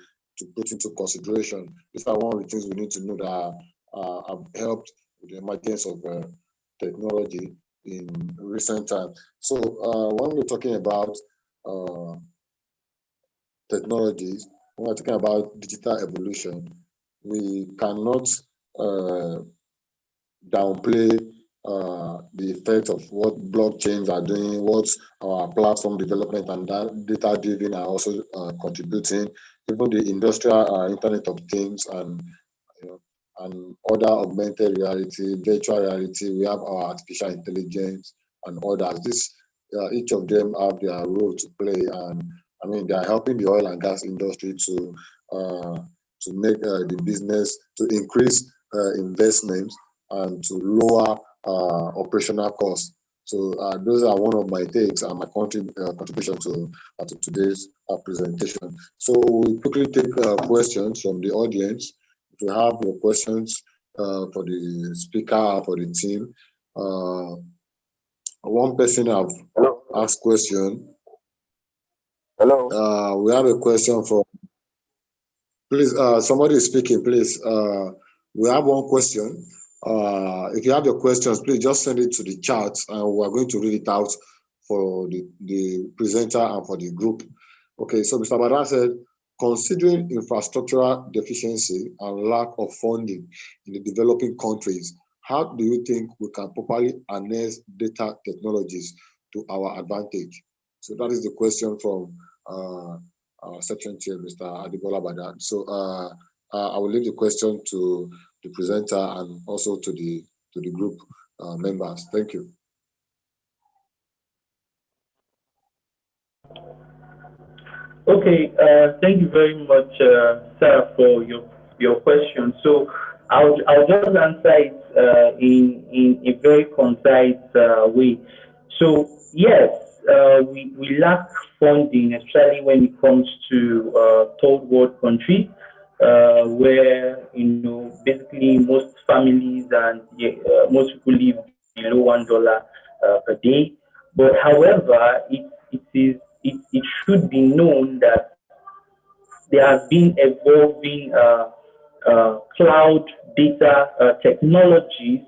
[SPEAKER 2] put into consideration. These are one of the things we need to know that have helped with the emergence of technology in recent times. So when we're talking about technologies, when we're talking about digital evolution, we cannot downplay the effect of what blockchains are doing, what our platform development and data-driven are also contributing, even the industrial Internet of Things and other augmented reality, virtual reality. We have our artificial intelligence and others. This each of them have their role to play, and I mean they are helping the oil and gas industry to make the business, to increase investments and to lower operational costs. So those are one of my takes and my contribution to today's presentation. So we'll quickly take questions from the audience. If you have your questions for the speaker, for the team. One person have asked question.
[SPEAKER 6] Hello.
[SPEAKER 2] We have a question from, please, somebody is speaking, please. We have one question. If you have your questions, please just send it to the chat and we're going to read it out for the presenter and for the group. Okay, so Mr. Badar said, considering infrastructural deficiency and lack of funding in the developing countries, how do you think we can properly harness data technologies to our advantage? So that is the question from our section chair, Mr. Adibola Badar. So I will leave the question to the presenter and also to the group members. Thank you.
[SPEAKER 3] Okay, thank you very much, Sarah, for your question. So I'll just answer it in a very concise way. So yes, we lack funding, especially when it comes to third world countries. where basically most families and most people live below $1 per day. But however, it should be known that there have been evolving cloud data technologies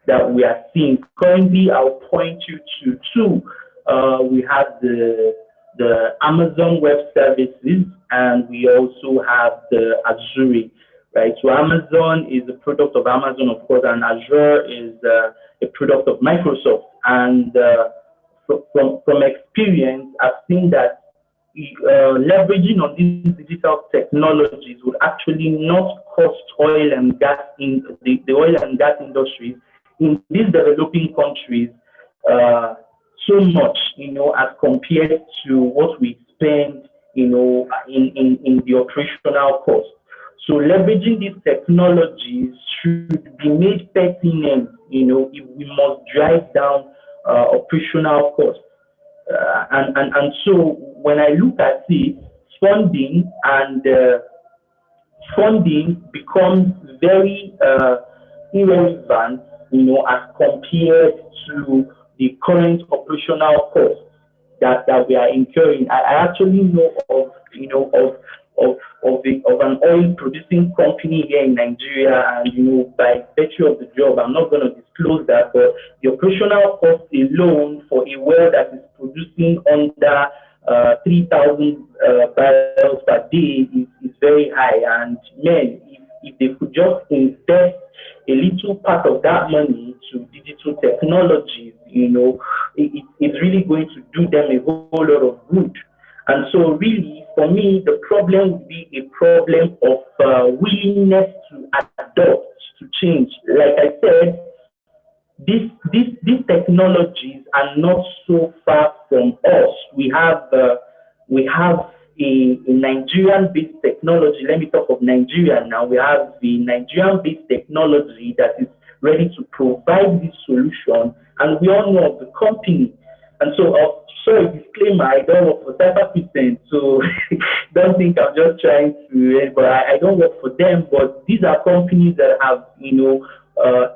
[SPEAKER 3] that we are seeing. Currently, I'll point you to two. We have the Amazon Web Services, and we also have the Azure, right? So Amazon is a product of Amazon, of course, and Azure is a product of Microsoft. And from experience, I've seen that leveraging on these digital technologies would actually not cost oil and gas in the oil and gas industries in these developing countries so much, as compared to what we spend, in the operational cost. So leveraging these technologies should be made pertinent, if we must drive down operational costs. And so when I look at it, funding and funding becomes very irrelevant, as compared to the current operational costs that we are incurring. I actually know of, of an oil producing company here in Nigeria, and by virtue of the job, I'm not going to disclose that, but the operational cost alone for a well that is producing under 3,000 barrels per day is very high. And men, if they could just invest a little part of that money to digital technologies, it's really going to do them a whole lot of good. And so really, for me, the problem would be a problem of willingness to adopt, to change. Like I said, these technologies are not so far from us. We have a Nigerian-based technology. Let me talk of Nigeria now. We have the Nigerian-based technology that is ready to provide this solution, and we all know of the company. And so, sorry, disclaimer, I don't work for Cyber%, so don't think I'm just trying to, but I don't work for them, but these are companies that have,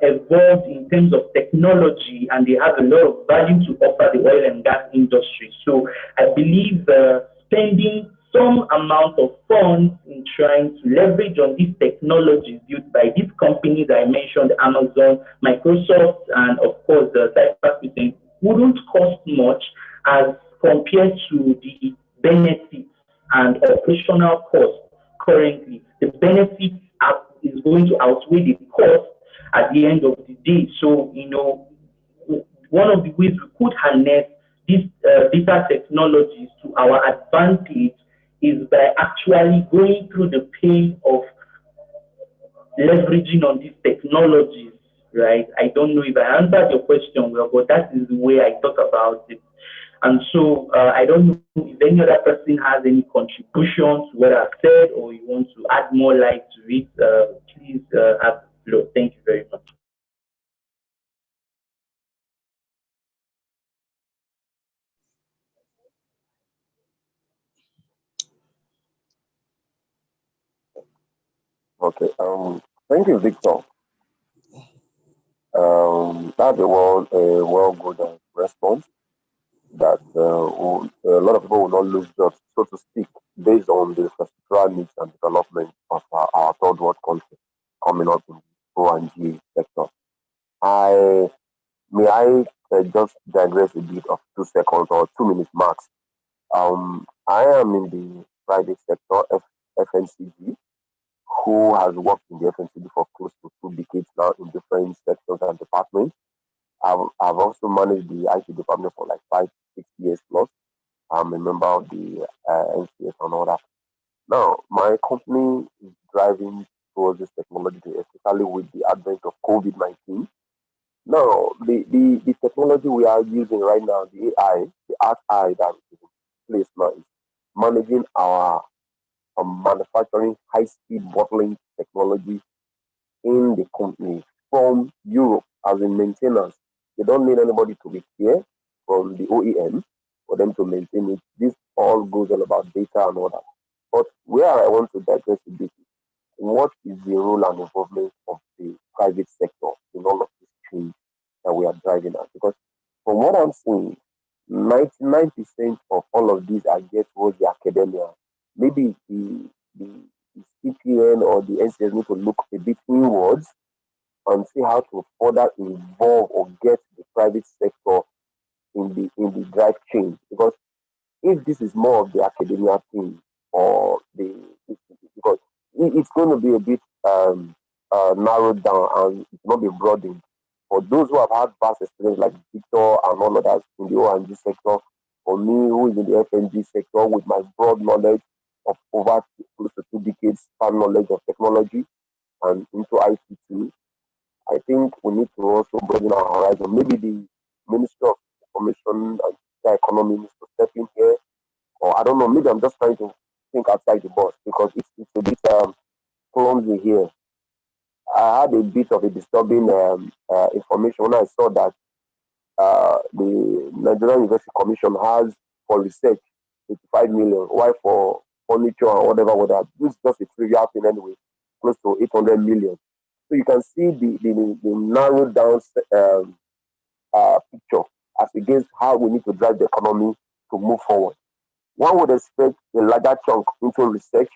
[SPEAKER 3] evolved in terms of technology, and they have a lot of value to offer the oil and gas industry. So I believe spending some amount of funds in trying to leverage on these technologies built by these companies I mentioned, Amazon, Microsoft, and of course the Cyber% wouldn't cost much as compared to the benefits and operational costs currently. The benefits is going to outweigh the cost at the end of the day. So, one of the ways we could harness these data technologies to our advantage is by actually going through the pain of leveraging on these technologies, right? I don't know if I answered your question well, but that is the way I thought about it. And so I don't know if any other person has any contribution to what I've said, or you want to add more light to it, please have the floor. Thank you very much.
[SPEAKER 6] Okay. Thank you, Victor. That's a well good response. That a lot of people will not lose jobs, so to speak, based on the infrastructural needs and development of our third world country coming up in O&G sector. May I just digress a bit of 2 seconds or 2 minutes max. I am in the private sector, FNCG, who has worked in the FNCG for close to 2 decades now in different sectors and departments. I've also managed the IT department for like 5 to 6 years plus. I'm a member of the NCS and all that. Now, my company is driving towards this technology, especially with the advent of COVID-19. Now, the technology we are using right now, the AI, the AI that is in place now, is managing our manufacturing high-speed bottling technology in the company from Europe as in maintenance. They don't need anybody to be here from the OEM for them to maintain it. This all goes on about data and all that. But where I want to digress a bit, what is the role and involvement of the private sector in all of this change that we are driving at? Because from what I'm seeing, 99% of all of these are geared towards the academia. Maybe the CPN or the NCS need to look a bit inwards and see how to further involve or get the private sector in the drive change. Because if this is more of the academia thing or because it's going to be a bit narrowed down and it will not be broadened. For those who have had vast experience like Victor and all others in the O&G sector, for me who is in the FNG sector with my broad knowledge of over close to 2 decades span knowledge of technology and into ICT, I think we need to also broaden our horizon. Maybe the Ministry of Information and the Economy needs to step in here, or I don't know, maybe I'm just trying to think outside the box because it's a bit clumsy here. I had a bit of a disturbing information when I saw that the Nigerian University Commission has for research 85 million. Why for furniture and whatever? This is just a trivial thing anyway, close to 800 million. So you can see the narrowed down picture as against how we need to drive the economy to move forward. One would expect a larger chunk into research,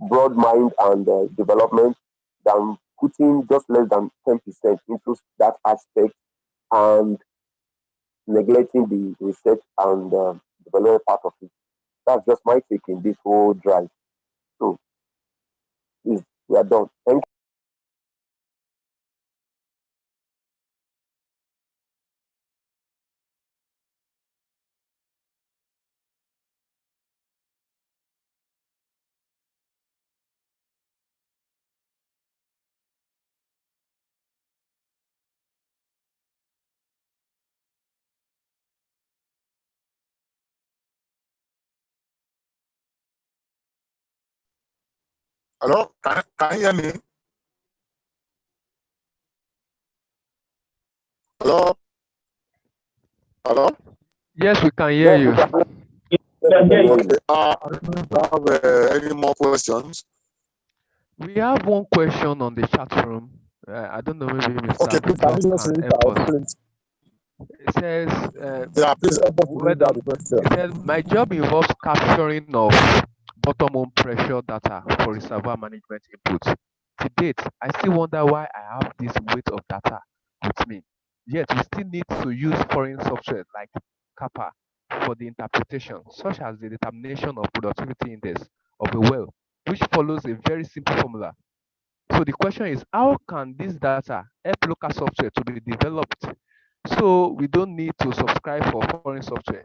[SPEAKER 6] broad mind and development than putting just less than 10% into that aspect and neglecting the research and development part of it. That's just my take in this whole drive. So, we are done. Thank you.
[SPEAKER 2] Hello, can you hear me? Hello? Hello?
[SPEAKER 8] Yes, we can hear you.
[SPEAKER 2] Okay. I don't have any more questions.
[SPEAKER 8] We have one question on the chat room. I don't know, maybe Mr.
[SPEAKER 2] Okay, please, can you just read out, please?
[SPEAKER 8] It says,
[SPEAKER 2] yeah, please help us read out the question.
[SPEAKER 8] It says, my job involves capturing of bottom-home pressure data for reservoir management inputs. To date, I still wonder why I have this weight of data with me. Yet, we still need to use foreign software like Kappa for the interpretation, such as the determination of productivity index of a well, which follows a very simple formula. So the question is, how can this data help local software to be developed so we don't need to subscribe for foreign software?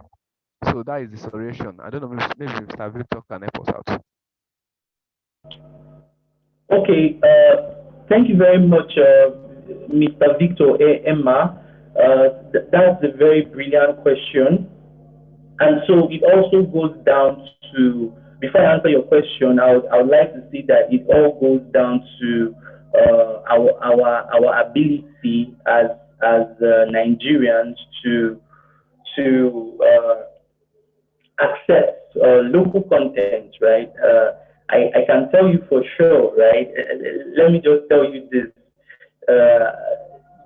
[SPEAKER 8] So that is the solution. I don't know, maybe Mr. Victor can help us out.
[SPEAKER 3] Okay, thank you very much, Mr. Victor Emma. That's a very brilliant question. And so it also goes down to, before I answer your question, I would like to see that it all goes down to our ability as Nigerians to access local content, right? I can tell you for sure, right? Let me just tell you this.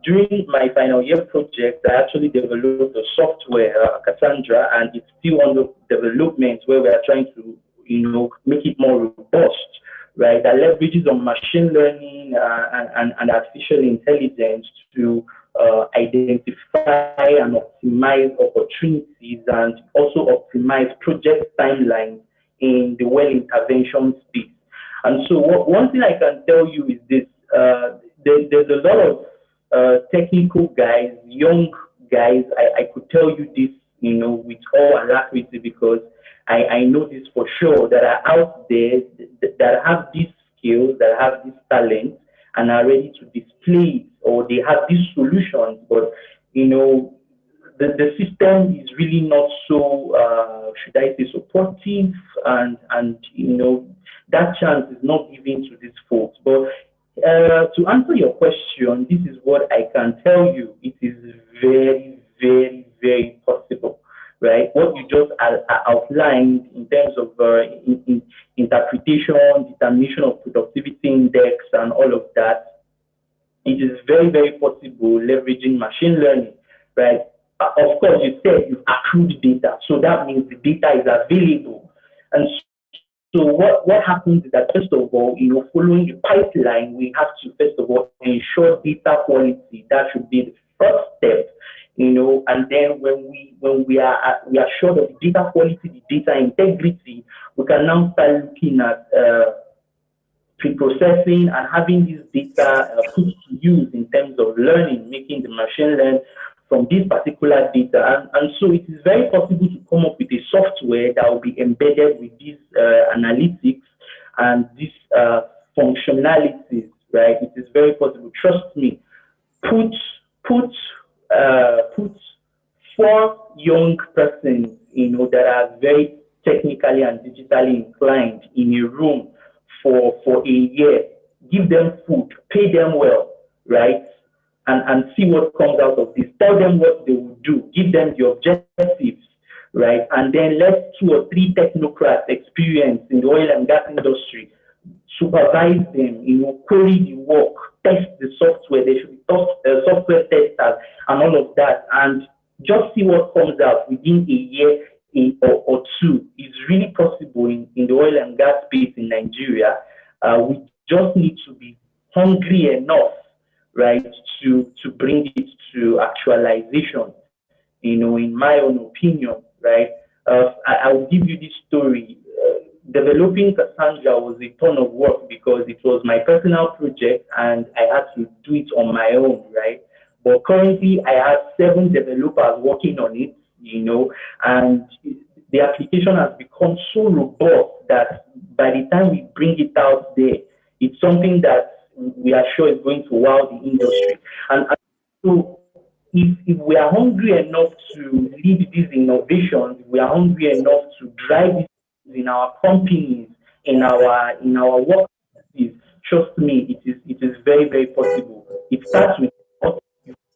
[SPEAKER 3] During my final year project, I actually developed a software, Cassandra, and it's still under development where we are trying to, make it more robust, right? That leverages on machine learning and artificial intelligence to identify and optimize opportunities and also optimize project timelines in the well intervention space. And so one thing I can tell you is this, there's a lot of technical guys, young guys, I could tell you this, with all alacrity because I know this for sure, that are out there that have these skills, that have this talent, and are ready to display it, or they have these solutions, but, the system is really not so, should I say, supportive, and that chance is not given to these folks. But to answer your question, this is what I can tell you. It is very, very, very possible, right? What you just outlined in terms of interpretation, determination of productivity index, and all of that, it is very, very possible leveraging machine learning, right? Of course, you said you've accrued data, so that means the data is available. And so what happens is that, first of all, following the pipeline, we have to, first of all, ensure data quality. That should be the first step, and then when we are sure of the data quality, the data integrity, we can now start looking at pre-processing and having this data put to use in terms of learning, making the machine learn from this particular data. And so it is very possible to come up with a software that will be embedded with these analytics and these functionalities, right? It is very possible. Trust me. Put 4 young persons, that are very technically and digitally inclined in a room for a year. Give them food, pay them well, right? And see what comes out of this. Tell them what they will do. Give them the objectives, right? And then let 2 or 3 technocrats experienced in the oil and gas industry supervise them, query the work, test the software. They should be software testers and all of that. And just see what comes out within a year or 2. It's really possible in the oil and gas space in Nigeria. We just need to be hungry enough, right, to bring it to actualization, in my own opinion, right? I'll give you this story. Developing Cassandra was a ton of work because it was my personal project and I had to do it on my own, right? But currently I have 7 developers working on it, and the application has become so robust that by the time we bring it out there, it's something that we are sure is going to wow the industry. And so if we are hungry enough to lead these innovations, if we are hungry enough to drive this in our companies, in our workplaces, trust me, it is very, very possible. It starts with us.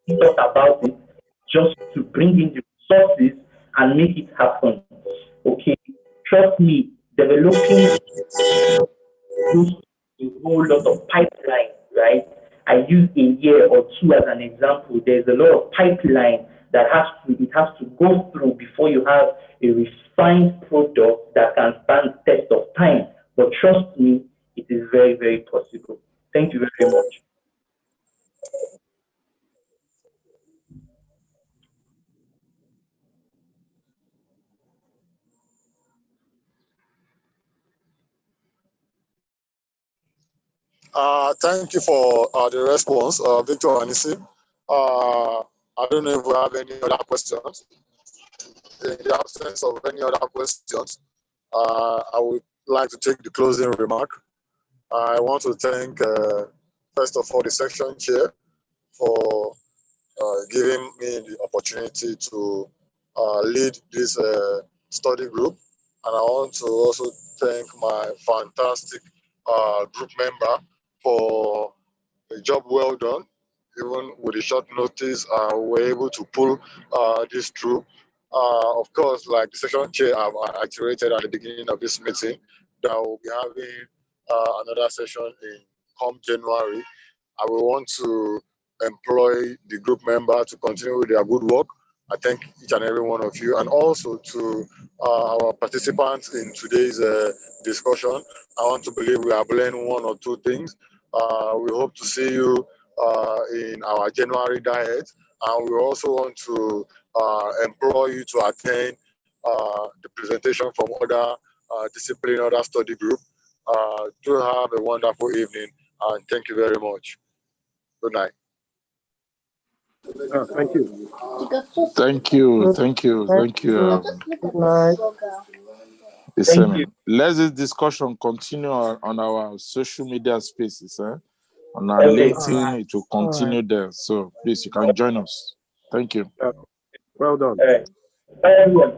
[SPEAKER 3] You thought about it, just to bring in the resources and make it happen. Okay, trust me, developing a whole lot of pipeline, right? I use a year or 2 as an example. There's a lot of pipeline that it has to go through before you have a refined product that can stand the test of time. But trust me, it is very, very possible. Thank you very much.
[SPEAKER 2] Thank you for the response, Victor Anisi. I don't know if we have any other questions. In the absence of any other questions, I would like to take the closing remark. I want to thank, first of all, the section chair for giving me the opportunity to lead this study group. And I want to also thank my fantastic group member for a job well done. Even with a short notice, we were able to pull this through. Of course, like the section chair I've iterated at the beginning of this meeting, that we'll be having another session in come January. I will want to employ the group member to continue with their good work. I thank each and every one of you, and also to our participants in today's discussion. I want to believe we have learned 1 or 2 things. We hope to see you in our January diet, and we also want to employ you to attend the presentation from other discipline, other study group. Do have a wonderful evening, and thank you very much. Good night.
[SPEAKER 4] Thank you.
[SPEAKER 1] Thank you.
[SPEAKER 7] Thank you. Good night.
[SPEAKER 1] Thank you. Let this discussion continue on our social media spaces. On our LinkedIn, it will continue there. So please, you can join us. Thank you.
[SPEAKER 4] Well done.
[SPEAKER 3] All right. Bye, everyone.